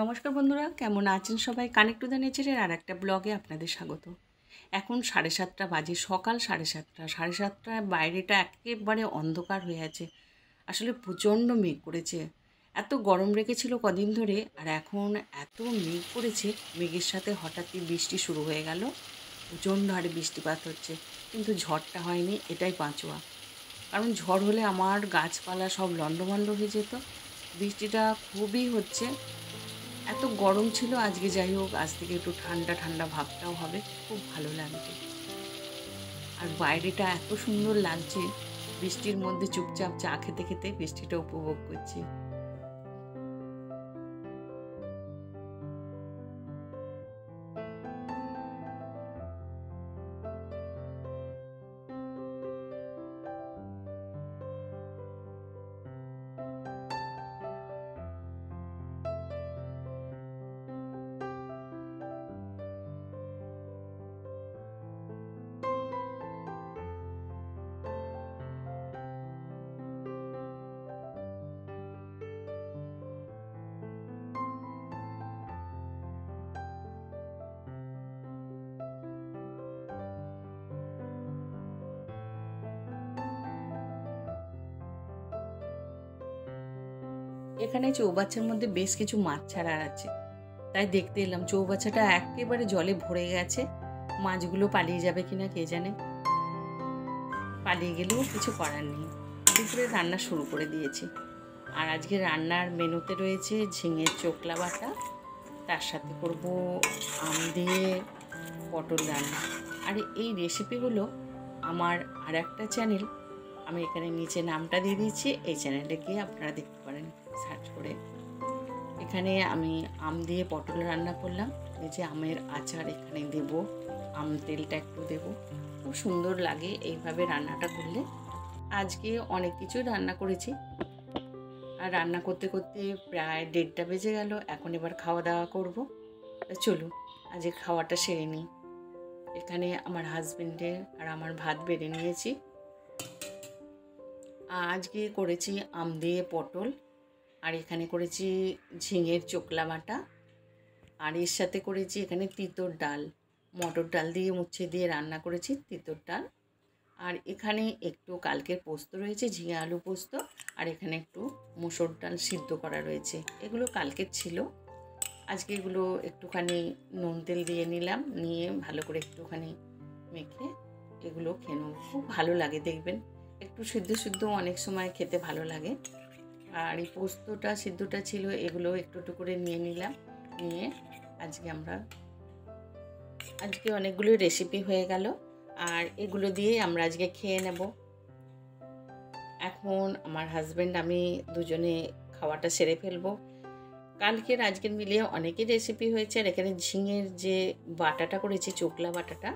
নমস্কার বন্ধুরা, কেমন আছেন সবাই? কানেক্ট টু দ্য নেচারের আর একটা ব্লগে আপনাদের স্বাগত। এখন 7:30 বাজে, সকাল 7:30। 7:30টায় বাইরেটা একেবারে অন্ধকার হয়ে আছে। আসলে প্রচণ্ড মেঘ করেছে। এত গরম রেখেছিল কদিন ধরে, আর এখন এত মেঘ করেছে, মেঘের সাথে হঠাৎই বৃষ্টি শুরু হয়ে গেল। প্রচণ্ড হারে বৃষ্টিপাত হচ্ছে, কিন্তু ঝড়টা হয়নি, এটাই বাঁচোয়া। কারণ ঝড় হলে আমার গাছপালা সব লণ্ডভণ্ড হয়ে যেত। বৃষ্টিটা খুবই হচ্ছে। এত গরম ছিল, আজকে যাই হোক, আজ থেকে একটু ঠান্ডা ঠান্ডা ভাবটাও হবে, খুব ভালো লাগছে। আর বাইরেটা এত সুন্দর লাগছে, বৃষ্টির মধ্যে চুপচাপ চা খেতে খেতে বৃষ্টিটা উপভোগ করছি। এখানে চৌবাচ্চার মধ্যে বেশ কিছু মাছ ছাড়া আছে, তাই দেখতে এলাম। চৌবাচ্চাটা একেবারে জলে ভরে গেছে, মাছগুলো পালিয়ে যাবে কিনা কে জানে। পালিয়ে গেলেও কিছু করার নেই। দুপুরে রান্না শুরু করে দিয়েছি। আর আজকে রান্নার মেনুতে রয়েছে ঝিঙের চোকলা বাটা, তার সাথে করব আম দিয়ে পটল রান্না। আর এই রেসিপিগুলো আমার আর একটা চ্যানেল, আমি এখানে নিচে নামটা দিয়ে দিচ্ছি, এই চ্যানেলে গিয়ে আপনারা দেখতে পারেন সার্চ করে। এখানে আমি আম দিয়ে পটল রান্না করলাম। এই যে আমের আচার এখানে দেব, আম তেলটা একটু দেব, খুব সুন্দর লাগে এইভাবে রান্নাটা করলে। আজকে অনেক কিছু রান্না করেছি, আর রান্না করতে করতে প্রায় 1:30টা বেজে গেল। এখন এবার খাওয়া দাওয়া করবো। চলুন আজকে খাওয়াটা সেরে নিই। এখানে আমার হাজবেন্ডের আর আমার ভাত বেড়ে নিয়েছি। আজকে করেছি আম দিয়ে পটল, আর এখানে করেছি ঝিঙের চোকলা বাটা, আর এর সাথে করেছি এখানে তিতর ডাল, মটর ডাল দিয়ে উচ্ছে দিয়ে রান্না করেছি তিতর ডাল। আর এখানে একটু কালকের পোস্ত রয়েছে, ঝিঙে আলু পোস্ত, আর এখানে একটু মুসুর ডাল সিদ্ধ করা রয়েছে। এগুলো কালকের ছিল। আজকে এগুলো একটুখানি নুন তেল দিয়ে নিলাম, নিয়ে ভালো করে একটুখানি মেখে এগুলো খেয়ে নেব। খুব ভালো লাগে, দেখবেন একটু সিদ্ধ সিদ্ধ অনেক সময় খেতে ভালো লাগে। আর এই পোস্তটা সিদ্ধটা ছিল, এগুলো একটু একটু করে নিয়ে নিলাম। নিয়ে আজকে অনেকগুলো রেসিপি হয়ে গেল, আর এগুলো দিয়েই আমরা আজকে খেয়ে নেব। এখন আমার হাজব্যান্ড আমি দুজনে খাওয়াটা সেরে ফেলবো। কালকের আজকের মিলিয়ে অনেকই রেসিপি হয়েছে। আর এখানে ঝিঙের যে বাটাটা করেছি, চোকলা বাটাটা,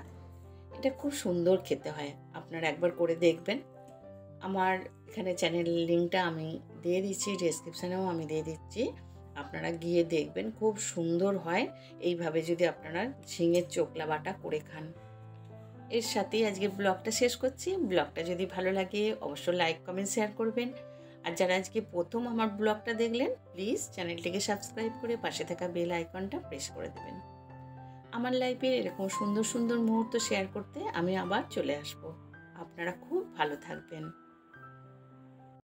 এটা খুব সুন্দর খেতে হয়, আপনারা একবার করে দেখবেন। আমার এখানে চ্যানেলের লিঙ্কটা আমি দিয়ে দিচ্ছি, ডেসক্রিপশানেও আমি দিয়ে দিচ্ছি, আপনারা গিয়ে দেখবেন, খুব সুন্দর হয় এইভাবে যদি আপনারা ঝিঙের চোকলা বাটা করে খান। এর সাথেই আজকের ব্লগটা শেষ করছি। ব্লগটা যদি ভালো লাগে অবশ্যই লাইক কমেন্ট শেয়ার করবেন। আর যারা আজকে প্রথম আমার ব্লগটা দেখলেন, প্লিজ চ্যানেলটিকে সাবস্ক্রাইব করে পাশে থাকা বেল আইকনটা প্রেস করে দেবেন। আমার লাইফের এরকম সুন্দর সুন্দর মুহূর্ত শেয়ার করতে আমি আবার চলে আসব। আপনারা খুব ভালো থাকবেন।